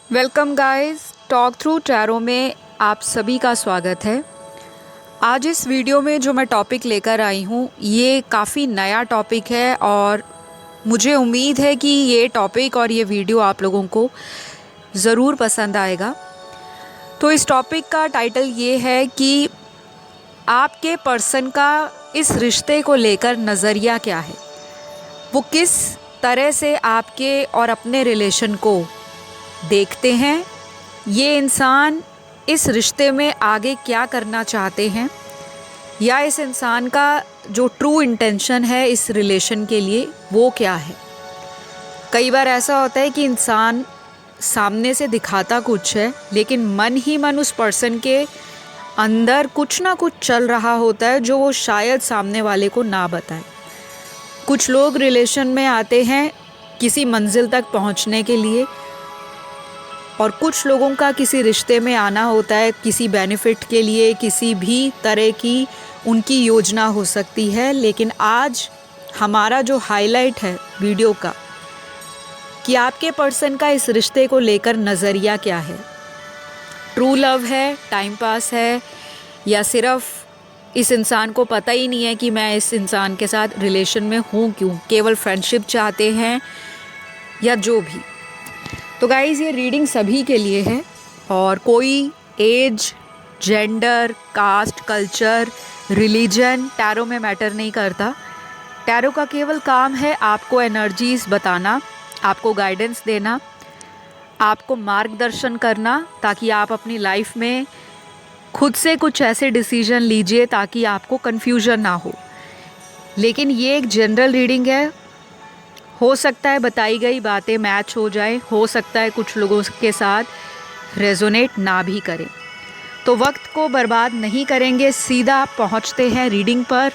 Welcome guys, talk through tarot में आप सभी का स्वागत है। आज इस वीडियो में जो मैं टॉपिक लेकर आई हूँ ये काफ़ी नया टॉपिक है और मुझे उम्मीद है कि ये टॉपिक और ये वीडियो आप लोगों को ज़रूर पसंद आएगा। तो इस टॉपिक का टाइटल ये है कि आपके पर्सन का इस रिश्ते को लेकर नज़रिया क्या है, वो किस तरह से आपके और अपने रिलेशन को देखते हैं, ये इंसान इस रिश्ते में आगे क्या करना चाहते हैं, या इस इंसान का जो ट्रू इंटेंशन है इस रिलेशन के लिए वो क्या है। कई बार ऐसा होता है कि इंसान सामने से दिखाता कुछ है लेकिन मन ही मन उस पर्सन के अंदर कुछ ना कुछ चल रहा होता है जो वो शायद सामने वाले को ना बताए। कुछ लोग रिलेशन में आते हैं किसी मंजिल तक पहुंचने के लिए और कुछ लोगों का किसी रिश्ते में आना होता है किसी बेनिफिट के लिए, किसी भी तरह की उनकी योजना हो सकती है। लेकिन आज हमारा जो हाईलाइट है वीडियो का कि आपके पर्सन का इस रिश्ते को लेकर नज़रिया क्या है। ट्रू लव है, टाइम पास है, या सिर्फ इस इंसान को पता ही नहीं है कि मैं इस इंसान के साथ रिलेशन में हूँ क्यों, केवल फ्रेंडशिप चाहते हैं या जो भी। तो गाइज़, ये रीडिंग सभी के लिए है और कोई age, gender, caste, culture, religion tarot में मैटर नहीं करता। टैरो का केवल काम है आपको एनर्जीज़ बताना, आपको गाइडेंस देना, आपको मार्गदर्शन करना ताकि आप अपनी लाइफ में खुद से कुछ ऐसे डिसीजन लीजिए ताकि आपको कन्फ्यूजन ना हो। लेकिन ये एक जनरल रीडिंग है, हो सकता है बताई गई बातें मैच हो जाए, हो सकता है कुछ लोगों के साथ रेजोनेट ना भी करें। तो वक्त को बर्बाद नहीं करेंगे, सीधा पहुंचते हैं रीडिंग पर।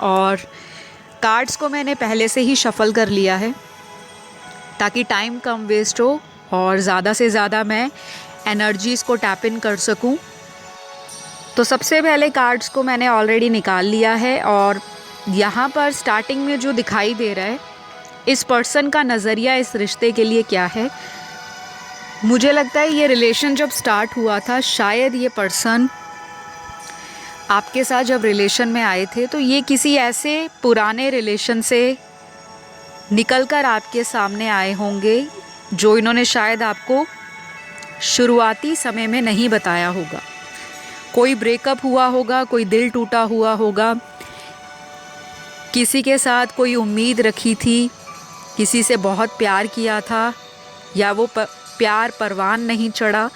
और कार्ड्स को मैंने पहले से ही शफ़ल कर लिया है ताकि टाइम कम वेस्ट हो और ज़्यादा से ज़्यादा मैं एनर्जीज़ को टैप इन कर सकूं। तो सबसे पहले कार्ड्स को मैंने ऑलरेडी निकाल लिया है और यहाँ पर स्टार्टिंग में जो दिखाई दे रहा है इस पर्सन का नज़रिया इस रिश्ते के लिए क्या है। मुझे लगता है ये रिलेशन जब स्टार्ट हुआ था, शायद ये पर्सन आपके साथ जब रिलेशन में आए थे तो ये किसी ऐसे पुराने रिलेशन से निकलकर आपके सामने आए होंगे जो इन्होंने शायद आपको शुरुआती समय में नहीं बताया होगा। कोई ब्रेकअप हुआ होगा, कोई दिल टूटा हुआ होगा, किसी के साथ कोई उम्मीद रखी थी, किसी से बहुत प्यार किया था, या वो प्यार परवान नहीं चढ़ा,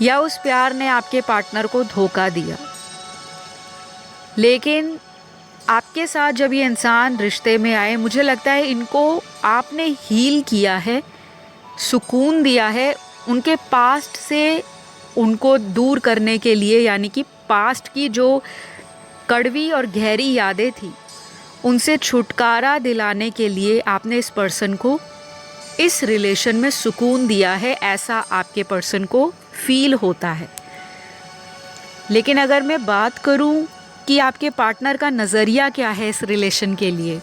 या उस प्यार ने आपके पार्टनर को धोखा दिया। लेकिन आपके साथ जब ये इंसान रिश्ते में आए, मुझे लगता है इनको आपने हील किया है, सुकून दिया है, उनके पास्ट से उनको दूर करने के लिए, यानी कि पास्ट की जो कड़वी और गहरी यादें थी उनसे छुटकारा दिलाने के लिए आपने इस पर्सन को इस रिलेशन में सुकून दिया है, ऐसा आपके पर्सन को फील होता है। लेकिन अगर मैं बात करूं कि आपके पार्टनर का नज़रिया क्या है इस रिलेशन के लिए,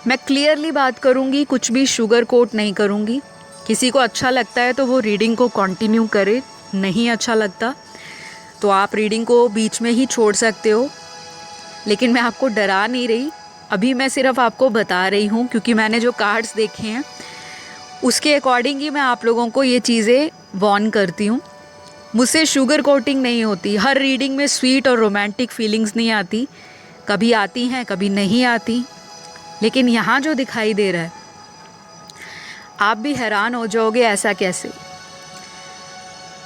मैं क्लियरली बात करूंगी, कुछ भी शुगर कोट नहीं करूंगी। किसी को अच्छा लगता है तो वो रीडिंग को कंटिन्यू करे, नहीं अच्छा लगता तो आप रीडिंग को बीच में ही छोड़ सकते हो। लेकिन मैं आपको डरा नहीं रही, अभी मैं सिर्फ आपको बता रही हूँ क्योंकि मैंने जो कार्ड्स देखे हैं उसके अकॉर्डिंग ही मैं आप लोगों को ये चीज़ें वॉर्न करती हूँ। मुझसे शुगर कोटिंग नहीं होती, हर रीडिंग में स्वीट और रोमांटिक फीलिंग्स नहीं आती, कभी आती हैं कभी नहीं आती। लेकिन यहाँ जो दिखाई दे रहा है आप भी हैरान हो जाओगे ऐसा कैसे।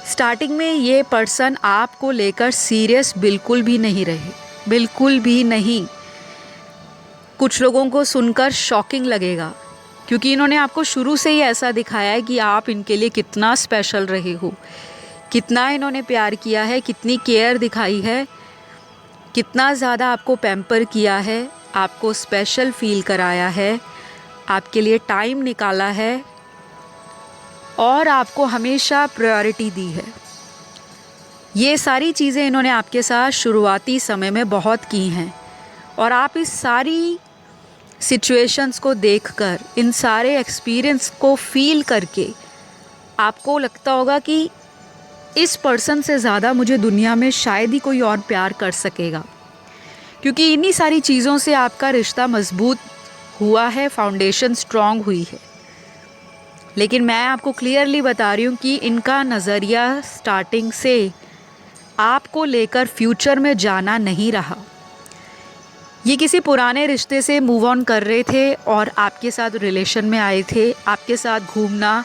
स्टार्टिंग में ये पर्सन आपको लेकर सीरियस बिल्कुल भी नहीं रहे, बिल्कुल भी नहीं। कुछ लोगों को सुनकर शॉकिंग लगेगा क्योंकि इन्होंने आपको शुरू से ही ऐसा दिखाया है कि आप इनके लिए कितना स्पेशल रहे हो, कितना इन्होंने प्यार किया है, कितनी केयर दिखाई है, कितना ज़्यादा आपको पैम्पर किया है, आपको स्पेशल फील कराया है, आपके लिए टाइम निकाला है और आपको हमेशा प्रायोरिटी दी है। ये सारी चीज़ें इन्होंने आपके साथ शुरुआती समय में बहुत की हैं और आप इस सारी सिचुएशंस को देखकर, इन सारे एक्सपीरियंस को फील करके आपको लगता होगा कि इस पर्सन से ज़्यादा मुझे दुनिया में शायद ही कोई और प्यार कर सकेगा, क्योंकि इन्हीं सारी चीज़ों से आपका रिश्ता मजबूत हुआ है, फाउंडेशन स्ट्रॉन्ग हुई है। लेकिन मैं आपको क्लियरली बता रही हूँ कि इनका नज़रिया स्टार्टिंग से आपको लेकर फ्यूचर में जाना नहीं रहा। ये किसी पुराने रिश्ते से मूव ऑन कर रहे थे और आपके साथ रिलेशन में आए थे, आपके साथ घूमना,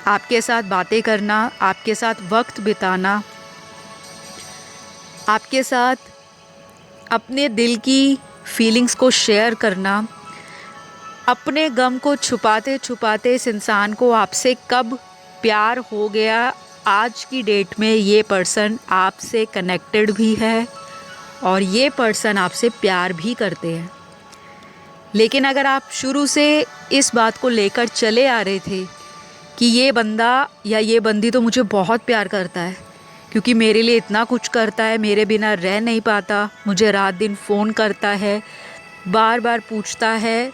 आपके साथ बातें करना, आपके साथ वक्त बिताना, आपके साथ अपने दिल की फीलिंग्स को शेयर करना, अपने गम को छुपाते छुपाते इस इंसान को आपसे कब प्यार हो गया। आज की डेट में ये पर्सन आपसे कनेक्टेड भी है और ये पर्सन आपसे प्यार भी करते हैं। लेकिन अगर आप शुरू से इस बात को लेकर चले आ रहे थे कि ये बंदा या ये बंदी तो मुझे बहुत प्यार करता है, क्योंकि मेरे लिए इतना कुछ करता है, मेरे बिना रह नहीं पाता, मुझे रात दिन फ़ोन करता है, बार बार पूछता है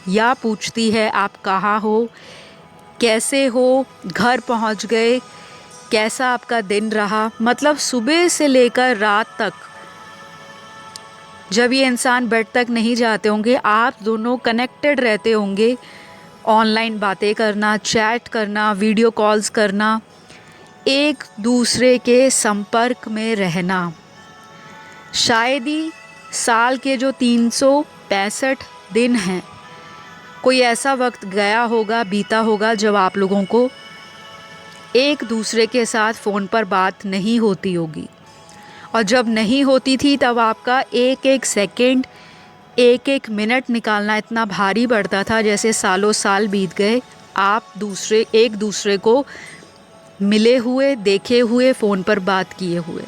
या पूछती है आप कहाँ हो, कैसे हो, घर पहुंच गए, कैसा आपका दिन रहा। मतलब सुबह से लेकर रात तक जब ये इंसान बेड तक नहीं जाते होंगे, आप दोनों कनेक्टेड रहते होंगे। ऑनलाइन बातें करना, चैट करना, वीडियो कॉल्स करना, एक दूसरे के संपर्क में रहना। शायद ही साल के जो 365 दिन हैं, कोई ऐसा वक्त गया होगा, बीता होगा जब आप लोगों को एक दूसरे के साथ फ़ोन पर बात नहीं होती होगी। और जब नहीं होती थी तब आपका एक एक सेकंड, एक एक मिनट निकालना इतना भारी पड़ता था जैसे सालों साल बीत गए आप एक दूसरे को मिले हुए, देखे हुए, फ़ोन पर बात किए हुए।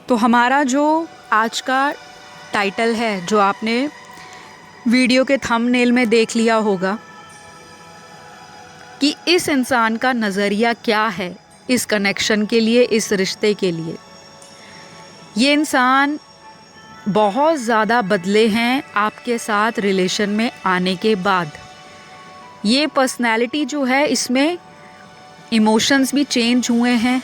तो हमारा जो आज का टाइटल है, जो आपने वीडियो के थंबनेल में देख लिया होगा कि इस इंसान का नज़रिया क्या है इस कनेक्शन के लिए, इस रिश्ते के लिए। ये इंसान बहुत ज़्यादा बदले हैं आपके साथ रिलेशन में आने के बाद। ये पर्सनैलिटी जो है, इसमें इमोशंस भी चेंज हुए हैं।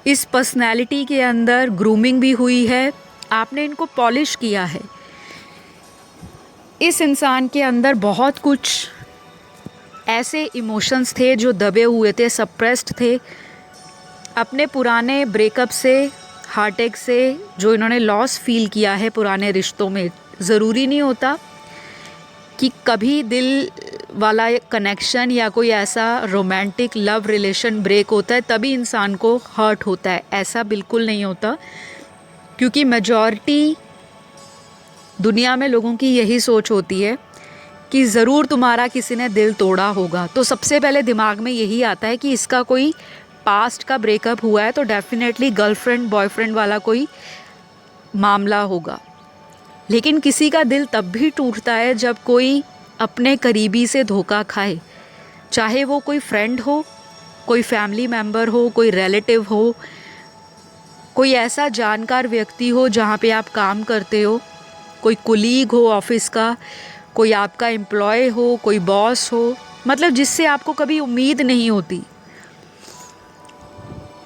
इस पर्सनैलिटी के अंदर ग्रूमिंग भी हुई है, आपने इनको पॉलिश किया है। इस इंसान के अंदर बहुत कुछ ऐसे इमोशंस थे जो दबे हुए थे, सप्रेस्ड थे। अपने पुराने ब्रेकअप से, हार्टअटैक से जो इन्होंने लॉस फील किया है पुराने रिश्तों में। ज़रूरी नहीं होता कि कभी दिल वाला कनेक्शन या कोई ऐसा रोमांटिक लव रिलेशन ब्रेक होता है तभी इंसान को हर्ट होता है, ऐसा बिल्कुल नहीं होता। क्योंकि मेजॉरिटी दुनिया में लोगों की यही सोच होती है कि ज़रूर तुम्हारा किसी ने दिल तोड़ा होगा, तो सबसे पहले दिमाग में यही आता है कि इसका कोई पास्ट का ब्रेकअप हुआ है तो डेफिनेटली गर्लफ्रेंड बॉयफ्रेंड वाला कोई मामला होगा। लेकिन किसी का दिल तब भी टूटता है जब कोई अपने करीबी से धोखा खाए, चाहे वो कोई फ्रेंड हो, कोई फैमिली मेम्बर हो, कोई रिलेटिव हो, कोई ऐसा जानकार व्यक्ति हो जहाँ पे आप काम करते हो, कोई कुलीग हो ऑफिस का, कोई आपका एम्प्लॉय हो, कोई बॉस हो, मतलब जिससे आपको कभी उम्मीद नहीं होती।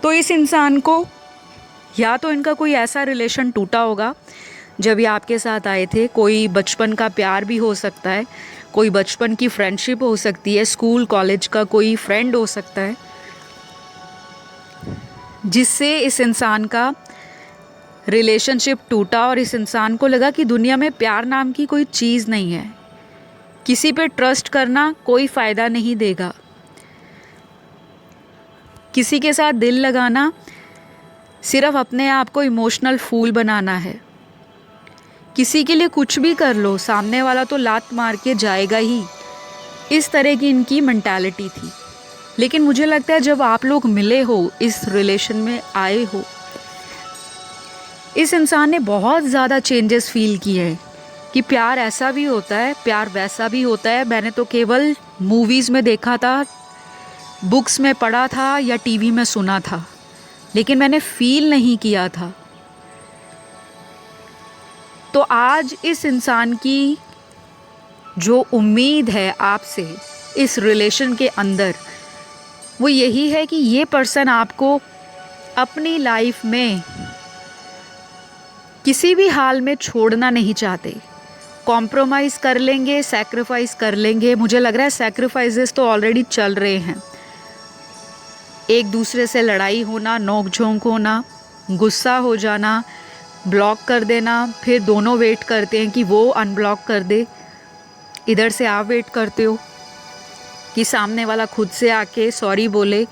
तो इस इंसान को या तो इनका कोई ऐसा रिलेशन टूटा होगा जब ये आपके साथ आए थे, कोई बचपन का प्यार भी हो सकता है, कोई बचपन की फ्रेंडशिप हो सकती है, स्कूल कॉलेज का कोई फ्रेंड हो सकता है, जिससे इस इंसान का रिलेशनशिप टूटा और इस इंसान को लगा कि दुनिया में प्यार नाम की कोई चीज़ नहीं है, किसी पे ट्रस्ट करना कोई फ़ायदा नहीं देगा, किसी के साथ दिल लगाना सिर्फ अपने आप को इमोशनल फूल बनाना है। किसी के लिए कुछ भी कर लो, सामने वाला तो लात मार के जाएगा ही, इस तरह की इनकी मेंटालिटी थी। लेकिन मुझे लगता है जब आप लोग मिले हो, इस रिलेशन में आए हो, इस इंसान ने बहुत ज़्यादा चेंजेस फील किए हैं कि प्यार ऐसा भी होता है, प्यार वैसा भी होता है। मैंने तो केवल मूवीज़ में देखा था, बुक्स में पढ़ा था या टीवी में सुना था, लेकिन मैंने फील नहीं किया था। तो आज इस इंसान की जो उम्मीद है आपसे इस रिलेशन के अंदर, वो यही है कि ये पर्सन आपको अपनी लाइफ में किसी भी हाल में छोड़ना नहीं चाहते। कॉम्प्रोमाइज़ कर लेंगे, सैक्रिफाइस कर लेंगे। मुझे लग रहा है सैक्रिफाइसेस तो ऑलरेडी चल रहे हैं। एक दूसरे से लड़ाई होना, नोक झोंक होना, गुस्सा हो जाना, ब्लॉक कर देना, फिर दोनों वेट करते हैं कि वो अनब्लॉक कर दे। इधर से आप वेट करते हो कि सामने वाला खुद से आके सॉरी बोले।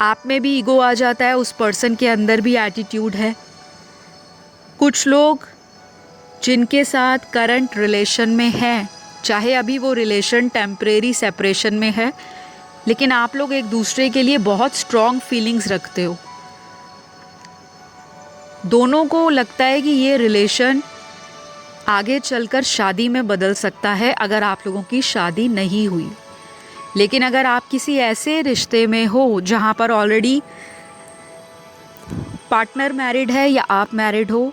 आप में भी ईगो आ जाता है, उस पर्सन के अंदर भी एटीट्यूड है। कुछ लोग जिनके साथ करंट रिलेशन में हैं, चाहे अभी वो रिलेशन टेम्परेरी सेपरेशन में है, लेकिन आप लोग एक दूसरे के लिए बहुत स्ट्रॉन्ग फीलिंग्स रखते हो। दोनों को लगता है कि ये रिलेशन आगे चलकर शादी में बदल सकता है अगर आप लोगों की शादी नहीं हुई। लेकिन अगर आप किसी ऐसे रिश्ते में हो जहाँ पर ऑलरेडी पार्टनर मैरिड है या आप मैरिड हो,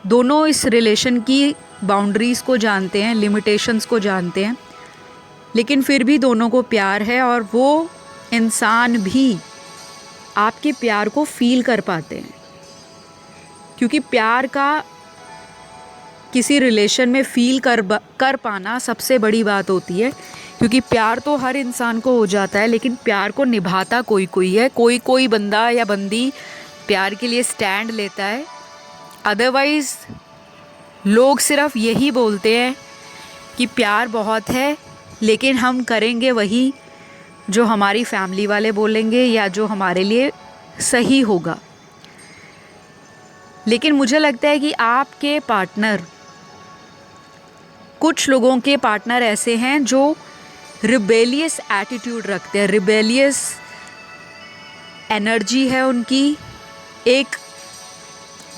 दोनों इस रिलेशन की बाउंड्रीज़ को जानते हैं, लिमिटेशंस को जानते हैं, लेकिन फिर भी दोनों को प्यार है और वो इंसान भी आपके प्यार को फील कर पाते हैं। क्योंकि प्यार का किसी रिलेशन में फील कर पाना सबसे बड़ी बात होती है। क्योंकि प्यार तो हर इंसान को हो जाता है, लेकिन प्यार को निभाता कोई कोई है। कोई कोई बंदा या बंदी प्यार के लिए स्टैंड लेता है। अदरवाइज़ लोग सिर्फ यही बोलते हैं कि प्यार बहुत है, लेकिन हम करेंगे वही जो हमारी फैमिली वाले बोलेंगे या जो हमारे लिए सही होगा। लेकिन मुझे लगता है कि आपके पार्टनर, कुछ लोगों के पार्टनर ऐसे हैं जो रिबेलियस एटीट्यूड रखते हैं, रिबेलियस एनर्जी है उनकी। एक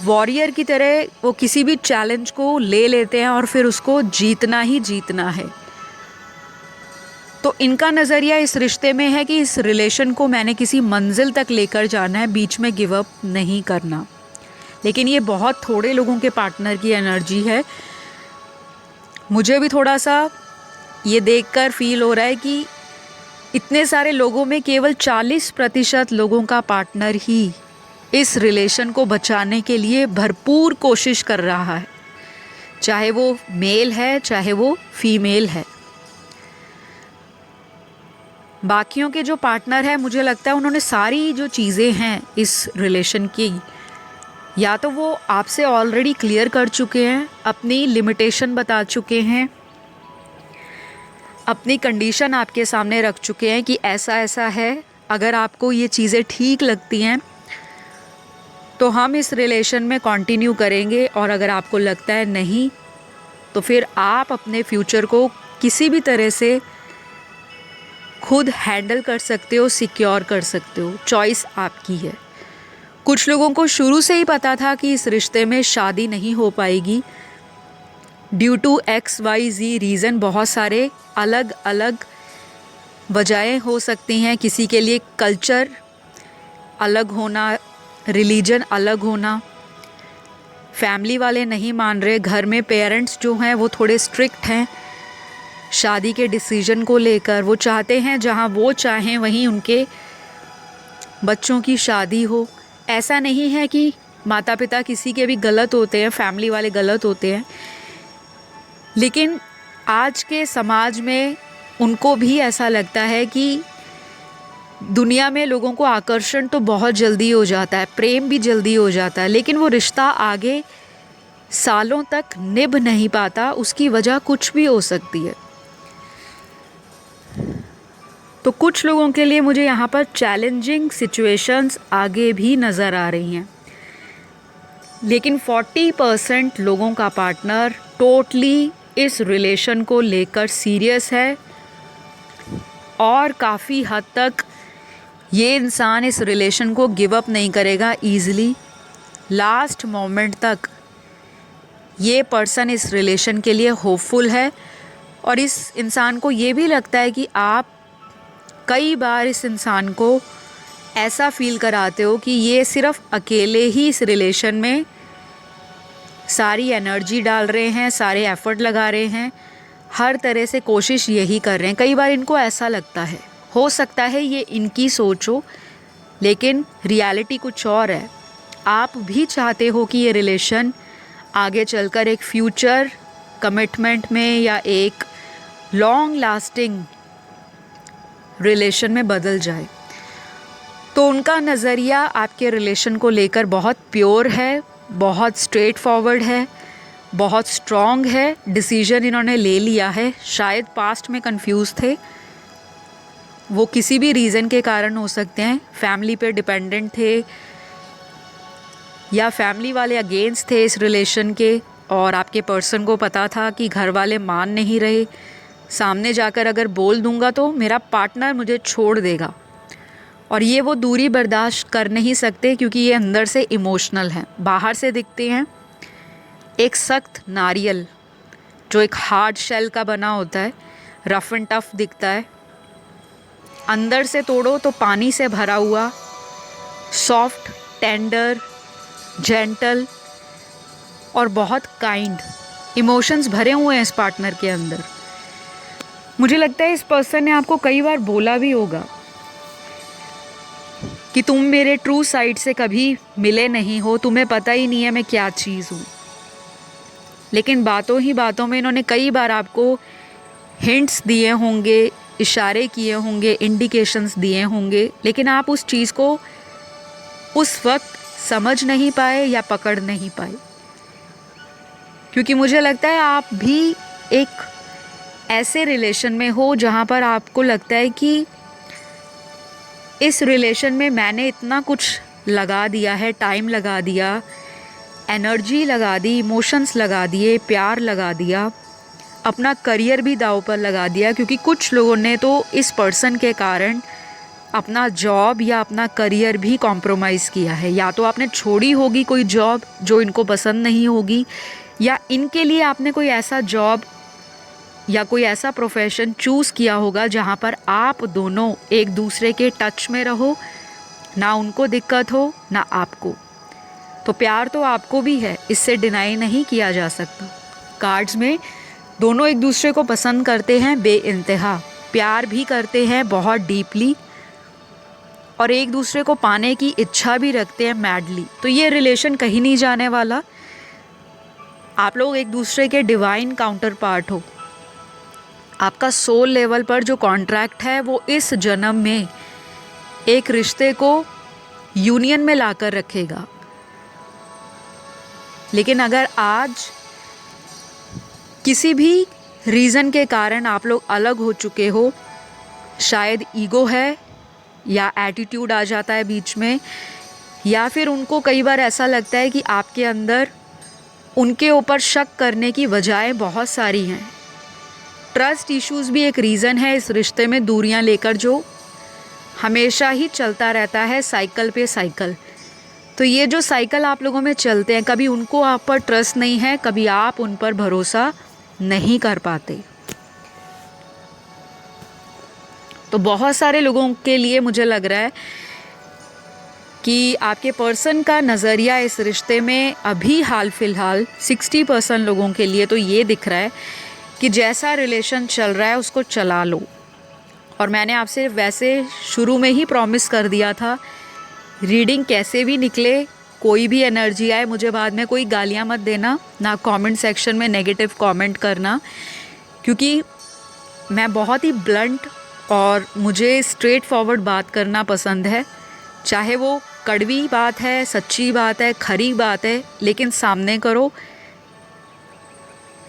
वॉरियर की तरह वो किसी भी चैलेंज को ले लेते हैं और फिर उसको जीतना ही जीतना है। तो इनका नज़रिया इस रिश्ते में है कि इस रिलेशन को मैंने किसी मंजिल तक लेकर जाना है, बीच में गिव अप नहीं करना। लेकिन ये बहुत थोड़े लोगों के पार्टनर की एनर्जी है। मुझे भी थोड़ा सा ये देखकर फील हो रहा है कि इतने सारे लोगों में केवल 40% लोगों का पार्टनर ही इस रिलेशन को बचाने के लिए भरपूर कोशिश कर रहा है, चाहे वो मेल है चाहे वो फीमेल है। बाकियों के जो पार्टनर हैं, मुझे लगता है उन्होंने सारी जो चीज़ें हैं इस रिलेशन की, या तो वो आपसे ऑलरेडी क्लियर कर चुके हैं, अपनी लिमिटेशन बता चुके हैं, अपनी कंडीशन आपके सामने रख चुके हैं कि ऐसा ऐसा है, अगर आपको ये चीज़ें ठीक लगती हैं तो हम इस रिलेशन में कंटिन्यू करेंगे, और अगर आपको लगता है नहीं तो फिर आप अपने फ्यूचर को किसी भी तरह से खुद हैंडल कर सकते हो, सिक्योर कर सकते हो। चॉइस आपकी है। कुछ लोगों को शुरू से ही पता था कि इस रिश्ते में शादी नहीं हो पाएगी ड्यू टू XYZ रीज़न। बहुत सारे अलग अलग वजहें हो सकती हैं। किसी के लिए कल्चर अलग होना, रिलीजन अलग होना, फैमिली वाले नहीं मान रहे, घर में पेरेंट्स जो हैं वो थोड़े स्ट्रिक्ट हैं शादी के डिसीजन को लेकर। वो चाहते हैं जहाँ वो चाहें वहीं उनके बच्चों की शादी हो। ऐसा नहीं है कि माता पिता किसी के भी गलत होते हैं, फैमिली वाले गलत होते हैं, लेकिन आज के समाज में उनको भी ऐसा लगता है कि दुनिया में लोगों को आकर्षण तो बहुत जल्दी हो जाता है, प्रेम भी जल्दी हो जाता है, लेकिन वो रिश्ता आगे सालों तक निभ नहीं पाता। उसकी वजह कुछ भी हो सकती है। तो कुछ लोगों के लिए मुझे यहाँ पर चैलेंजिंग सिचुएशंस आगे भी नज़र आ रही हैं, लेकिन 40% लोगों का पार्टनर टोटली इस रिलेशन को लेकर सीरियस है, और काफ़ी हद तक ये इंसान इस रिलेशन को गिव अप नहीं करेगा ईज़िली। लास्ट मोमेंट तक ये पर्सन इस रिलेशन के लिए होपफुल है, और इस इंसान को ये भी लगता है कि आप कई बार इस इंसान को ऐसा फील कराते हो कि ये सिर्फ अकेले ही इस रिलेशन में सारी एनर्जी डाल रहे हैं, सारे एफ़र्ट लगा रहे हैं, हर तरह से कोशिश यही कर रहे हैं। कई बार इनको ऐसा लगता है, हो सकता है ये इनकी सोच हो, लेकिन रियलिटी कुछ और है। आप भी चाहते हो कि ये रिलेशन आगे चलकर एक फ्यूचर कमिटमेंट में या एक लॉन्ग लास्टिंग रिलेशन में बदल जाए। तो उनका नज़रिया आपके रिलेशन को लेकर बहुत प्योर है, बहुत स्ट्रेट फॉरवर्ड है, बहुत स्ट्रॉन्ग है। डिसीजन इन्होंने ले लिया है। शायद पास्ट में कंफ्यूज थे, वो किसी भी रीज़न के कारण हो सकते हैं। फैमिली पे डिपेंडेंट थे या फैमिली वाले अगेंस्ट थे इस रिलेशन के, और आपके पर्सन को पता था कि घर वाले मान नहीं रहे, सामने जाकर अगर बोल दूंगा तो मेरा पार्टनर मुझे छोड़ देगा, और ये वो दूरी बर्दाश्त कर नहीं सकते क्योंकि ये अंदर से इमोशनल हैं। बाहर से दिखते हैं एक सख्त नारियल जो एक हार्ड शेल का बना होता है, रफ एंड टफ दिखता है। अंदर से तोड़ो तो पानी से भरा हुआ, सॉफ्ट, टेंडर, जेंटल और बहुत काइंड इमोशंस भरे हुए हैं इस पार्टनर के अंदर। मुझे लगता है इस पर्सन ने आपको कई बार बोला भी होगा कि तुम मेरे ट्रू साइड से कभी मिले नहीं हो, तुम्हें पता ही नहीं है मैं क्या चीज़ हूँ। लेकिन बातों ही बातों में इन्होंने कई बार आपको हिंट्स दिए होंगे, इशारे किए होंगे, इंडिकेशंस दिए होंगे, लेकिन आप उस चीज़ को उस वक्त समझ नहीं पाए या पकड़ नहीं पाए। क्योंकि मुझे लगता है आप भी एक ऐसे रिलेशन में हो जहाँ पर आपको लगता है कि इस रिलेशन में मैंने इतना कुछ लगा दिया है, टाइम लगा दिया, एनर्जी लगा दी, इमोशंस लगा दिए, प्यार लगा दिया, अपना करियर भी दांव पर लगा दिया। क्योंकि कुछ लोगों ने तो इस पर्सन के कारण अपना जॉब या अपना करियर भी कॉम्प्रोमाइज़ किया है। या तो आपने छोड़ी होगी कोई जॉब जो इनको पसंद नहीं होगी, या इनके लिए आपने कोई ऐसा जॉब या कोई ऐसा प्रोफेशन चूज़ किया होगा जहाँ पर आप दोनों एक दूसरे के टच में रहो, ना उनको दिक्कत हो ना आपको। तो प्यार तो आपको भी है, इससे डिनाई नहीं किया जा सकता। कार्ड्स में दोनों एक दूसरे को पसंद करते हैं बेइंतहा, प्यार भी करते हैं बहुत डीपली, और एक दूसरे को पाने की इच्छा भी रखते हैं मैडली। तो ये रिलेशन कहीं नहीं जाने वाला। आप लोग एक दूसरे के डिवाइन काउंटर पार्ट हो। आपका सोल लेवल पर जो कॉन्ट्रैक्ट है वो इस जन्म में एक रिश्ते को यूनियन में लाकर रखेगा। लेकिन अगर आज किसी भी रीज़न के कारण आप लोग अलग हो चुके हो, शायद ईगो है या एटीट्यूड आ जाता है बीच में, या फिर उनको कई बार ऐसा लगता है कि आपके अंदर उनके ऊपर शक करने की वजहें बहुत सारी हैं। ट्रस्ट इश्यूज़ भी एक रीज़न है इस रिश्ते में दूरियां लेकर, जो हमेशा ही चलता रहता है, साइकिल पे साइकिल। तो ये जो साइकिल आप लोगों में चलते हैं, कभी उनको आप पर ट्रस्ट नहीं है, कभी आप उन पर भरोसा नहीं कर पाते। तो बहुत सारे लोगों के लिए मुझे लग रहा है कि आपके पर्सन का नज़रिया इस रिश्ते में अभी हाल फिलहाल 60% लोगों के लिए तो ये दिख रहा है कि जैसा रिलेशन चल रहा है उसको चला लो। और मैंने आपसे वैसे शुरू में ही प्रॉमिस कर दिया था, रीडिंग कैसे भी निकले, कोई भी एनर्जी आए, मुझे बाद में कोई गालियाँ मत देना, ना कमेंट सेक्शन में नेगेटिव कमेंट करना, क्योंकि मैं बहुत ही ब्लंट और मुझे स्ट्रेट फॉरवर्ड बात करना पसंद है। चाहे वो कड़वी बात है, सच्ची बात है, खरी बात है, लेकिन सामने करो।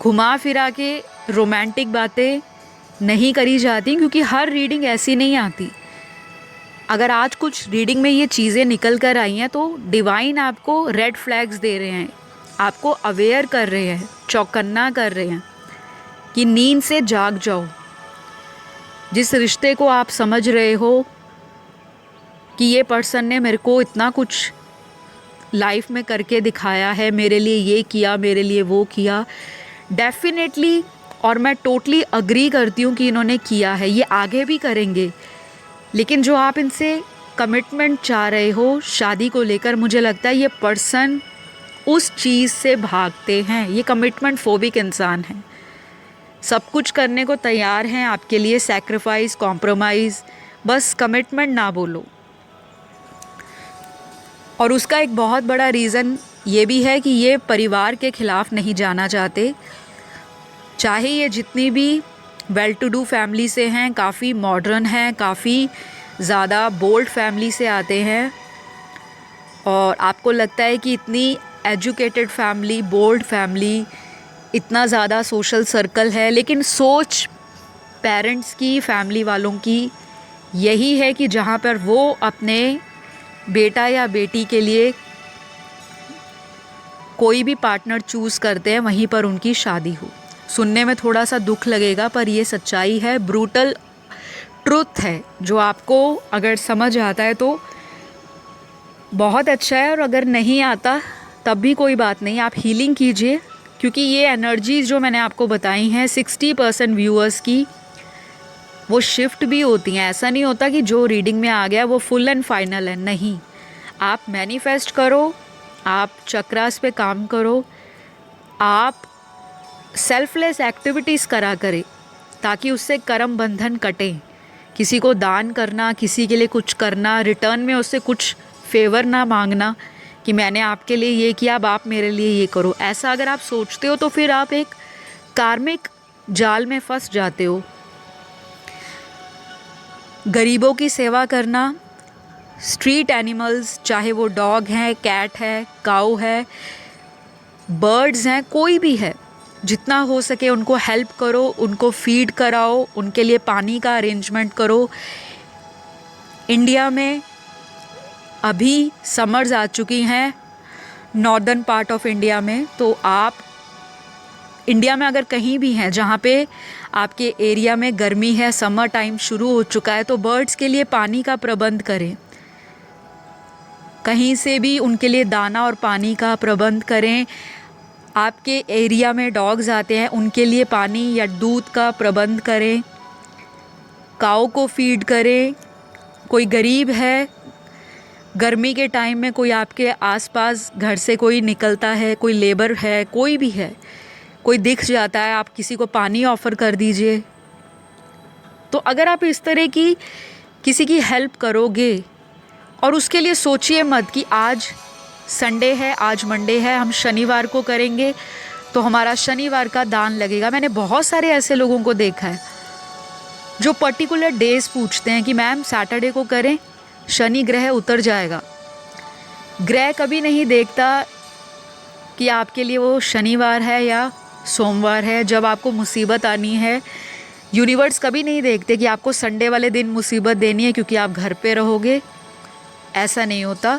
घुमा फिरा के रोमांटिक बातें नहीं करी जाती, क्योंकि हर रीडिंग ऐसी नहीं आती। अगर आज कुछ रीडिंग में ये चीज़ें निकल कर आई हैं तो डिवाइन आपको रेड फ्लैग्स दे रहे हैं, आपको अवेयर कर रहे हैं, चौकन्ना कर रहे हैं कि नींद से जाग जाओ। जिस रिश्ते को आप समझ रहे हो कि ये पर्सन ने मेरे को इतना कुछ लाइफ में करके दिखाया है, मेरे लिए ये किया, मेरे लिए वो किया, डेफिनेटली, और मैं टोटली अग्री करती हूँ कि इन्होंने किया है, ये आगे भी करेंगे। लेकिन जो आप इनसे कमिटमेंट चाह रहे हो शादी को लेकर, मुझे लगता है ये पर्सन उस चीज़ से भागते हैं। ये कमिटमेंट फोबिक इंसान है। सब कुछ करने को तैयार हैं आपके लिए, सैक्रिफाइस, कॉम्प्रोमाइज़, बस कमिटमेंट ना बोलो। और उसका एक बहुत बड़ा रीज़न ये भी है कि ये परिवार के ख़िलाफ़ नहीं जाना चाहते। चाहे ये जितनी भी वेल टू डू फैमिली से हैं, काफ़ी मॉडर्न हैं, काफ़ी ज़्यादा बोल्ड फैमिली से आते हैं, और आपको लगता है कि इतनी एजुकेटेड फैमिली, बोल्ड फैमिली, इतना ज़्यादा सोशल सर्कल है, लेकिन सोच पेरेंट्स की, फैमिली वालों की यही है कि जहाँ पर वो अपने बेटा या बेटी के लिए कोई भी पार्टनर चूज़ करते हैं वहीं पर उनकी शादी हो। सुनने में थोड़ा सा दुख लगेगा, पर ये सच्चाई है, ब्रूटल ट्रुथ है, जो आपको अगर समझ आता है तो बहुत अच्छा है, और अगर नहीं आता तब भी कोई बात नहीं, आप हीलिंग कीजिए, क्योंकि ये एनर्जीज़ जो मैंने आपको बताई हैं 60% व्यूअर्स की वो शिफ्ट भी होती हैं। ऐसा नहीं होता कि जो रीडिंग में आ गया वो फुल एंड फाइनल है, नहीं। आप मैनिफेस्ट करो, आप चक्रास पे काम करो, आप सेल्फलेस एक्टिविटीज़ करा करें ताकि उससे कर्म बंधन कटें। किसी को दान करना, किसी के लिए कुछ करना, रिटर्न में उससे कुछ फेवर ना मांगना कि मैंने आपके लिए ये किया, अब आप मेरे लिए ये करो। ऐसा अगर आप सोचते हो तो फिर आप एक कार्मिक जाल में फंस जाते हो। गरीबों की सेवा करना, स्ट्रीट एनिमल्स, चाहे वो डॉग हैं, कैट है, काऊ है, बर्ड्स हैं, कोई भी है, जितना हो सके उनको हेल्प करो, उनको फीड कराओ, उनके लिए पानी का अरेंजमेंट करो। इंडिया में अभी समर्स आ चुकी हैं नॉर्दर्न पार्ट ऑफ इंडिया में, तो आप इंडिया में अगर कहीं भी हैं जहाँ पे आपके एरिया में गर्मी है, समर टाइम शुरू हो चुका है, तो बर्ड्स के लिए पानी का प्रबंध करें। कहीं से भी उनके लिए दाना और पानी का प्रबंध करें। आपके एरिया में डॉग्स आते हैं, उनके लिए पानी या दूध का प्रबंध करें। काऊ को फीड करें। कोई गरीब है, गर्मी के टाइम में कोई आपके आसपास घर से कोई निकलता है, कोई लेबर है, कोई भी है, कोई दिख जाता है, आप किसी को पानी ऑफ़र कर दीजिए। तो अगर आप इस तरह की किसी की हेल्प करोगे, और उसके लिए सोचिए मत कि आज संडे है, आज मंडे है, हम शनिवार को करेंगे तो हमारा शनिवार का दान लगेगा। मैंने बहुत सारे ऐसे लोगों को देखा है जो पर्टिकुलर डेज़ पूछते हैं कि मैम सैटरडे को करें, शनि ग्रह उतर जाएगा। ग्रह कभी नहीं देखता कि आपके लिए वो शनिवार है या सोमवार है। जब आपको मुसीबत आनी है, यूनिवर्स कभी नहीं देखते कि आपको संडे वाले दिन मुसीबत देनी है क्योंकि आप घर पे रहोगे। ऐसा नहीं होता।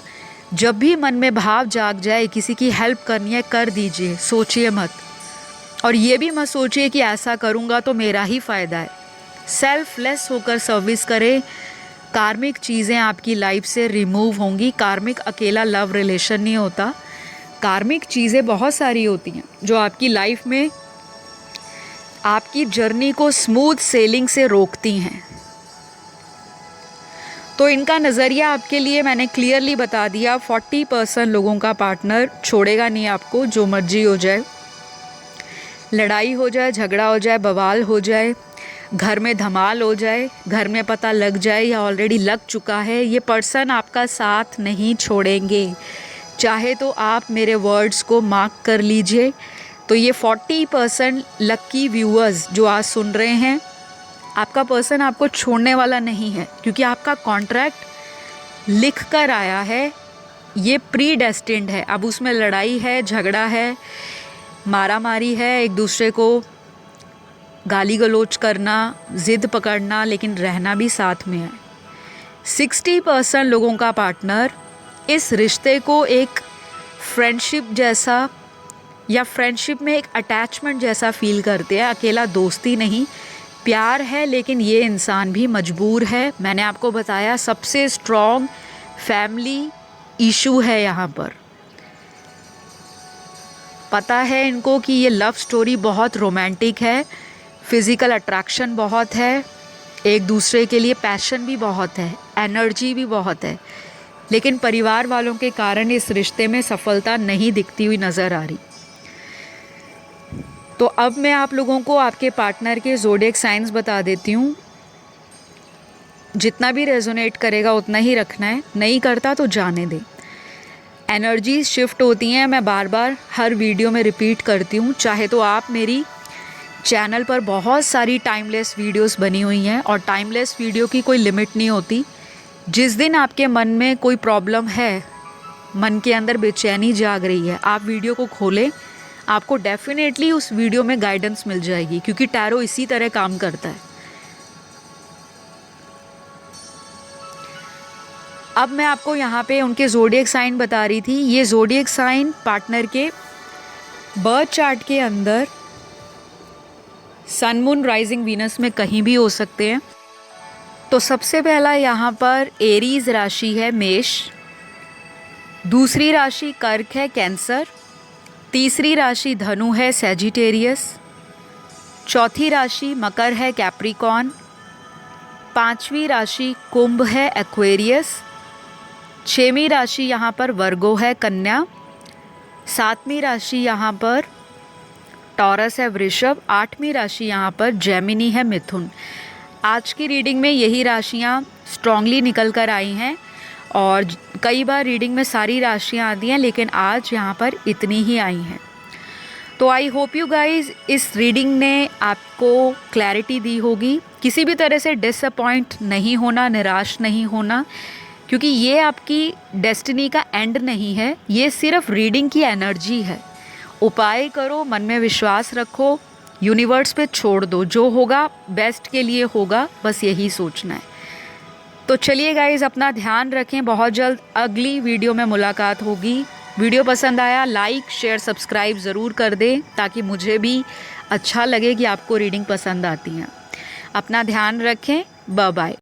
जब भी मन में भाव जाग जाए किसी की हेल्प करनी है, कर दीजिए, सोचिए मत। और ये भी मत सोचिए कि ऐसा करूँगा तो मेरा ही फ़ायदा है। सेल्फलेस होकर सर्विस करें। कार्मिक चीज़ें आपकी लाइफ से रिमूव होंगी। कार्मिक अकेला लव रिलेशन नहीं होता, कार्मिक चीज़ें बहुत सारी होती हैं जो आपकी लाइफ में आपकी जर्नी को स्मूथ सेलिंग से रोकती हैं। तो इनका नज़रिया आपके लिए मैंने क्लियरली बता दिया। 40% लोगों का पार्टनर छोड़ेगा नहीं आपको, जो मर्जी हो जाए, लड़ाई हो जाए, झगड़ा हो जाए, बवाल हो जाए, घर में धमाल हो जाए, घर में पता लग जाए या ऑलरेडी लग चुका है, ये पर्सन आपका साथ नहीं छोड़ेंगे। चाहे तो आप मेरे वर्ड्स को मार्क कर लीजिए। तो ये 40% लक्की व्यूअर्स जो आज सुन रहे हैं, आपका पर्सन आपको छोड़ने वाला नहीं है, क्योंकि आपका कॉन्ट्रैक्ट लिख कर आया है, ये प्री डेस्टिन्ड है। अब उसमें लड़ाई है, झगड़ा है, मारा मारी है, एक दूसरे को गाली गलौज करना, ज़िद पकड़ना, लेकिन रहना भी साथ में है। 60% लोगों का पार्टनर इस रिश्ते को एक फ्रेंडशिप जैसा या फ्रेंडशिप में एक अटैचमेंट जैसा फील करते हैं। अकेला दोस्ती नहीं, प्यार है, लेकिन ये इंसान भी मजबूर है। मैंने आपको बताया सबसे स्ट्रॉन्ग फैमिली इशू है यहाँ पर। पता है इनको कि ये लव स्टोरी बहुत रोमांटिक है, फिज़िकल अट्रैक्शन बहुत है, एक दूसरे के लिए पैशन भी बहुत है, एनर्जी भी बहुत है, लेकिन परिवार वालों के कारण इस रिश्ते में सफलता नहीं दिखती हुई नज़र आ रही। तो अब मैं आप लोगों को आपके पार्टनर के ज़ोडिएक साइंस बता देती हूँ। जितना भी रेजोनेट करेगा उतना ही रखना है, नहीं करता तो जाने दें। एनर्जी शिफ्ट होती हैं, मैं बार बार हर वीडियो में रिपीट करती हूँ। चाहे तो आप मेरी चैनल पर बहुत सारी टाइमलेस वीडियोस बनी हुई हैं और टाइमलेस वीडियो की कोई लिमिट नहीं होती। जिस दिन आपके मन में कोई प्रॉब्लम है, मन के अंदर बेचैनी जाग रही है, आप वीडियो को खोलें, आपको डेफिनेटली उस वीडियो में गाइडेंस मिल जाएगी, क्योंकि टैरो इसी तरह काम करता है। अब मैं आपको यहाँ पे उनके ज़ोडिएक साइन बता रही थी। ये ज़ोडिएक साइन पार्टनर के बर्थ चार्ट के अंदर सन, मून, राइजिंग, वीनस में कहीं भी हो सकते हैं। तो सबसे पहला यहाँ पर एरीज राशि है मेष, दूसरी राशि कर्क है कैंसर, तीसरी राशि धनु है सैजिटेरियस, चौथी राशि मकर है कैप्रिकॉन, पांचवी राशि कुंभ है एक्वेरियस, छठवीं राशि यहाँ पर वर्गो है कन्या, सातवीं राशि यहाँ पर टॉरस है वृषभ, आठवीं राशि यहाँ पर जेमिनी है मिथुन। आज की रीडिंग में यही राशियाँ स्ट्रांगली निकल कर आई हैं और कई बार रीडिंग में सारी राशियाँ आती हैं, लेकिन आज यहाँ पर इतनी ही आई हैं। तो आई होप यू गाइज इस रीडिंग ने आपको क्लैरिटी दी होगी। किसी भी तरह से डिसअपॉइंट नहीं होना, निराश नहीं होना, क्योंकि ये आपकी डेस्टिनी का एंड नहीं है, ये सिर्फ रीडिंग की एनर्जी है। उपाय करो, मन में विश्वास रखो, यूनिवर्स पे छोड़ दो, जो होगा बेस्ट के लिए होगा, बस यही सोचना है। तो चलिए गाइज, अपना ध्यान रखें। बहुत जल्द अगली वीडियो में मुलाकात होगी। वीडियो पसंद आया लाइक शेयर सब्सक्राइब ज़रूर कर दें, ताकि मुझे भी अच्छा लगे कि आपको रीडिंग पसंद आती हैं। अपना ध्यान रखें। Bye bye.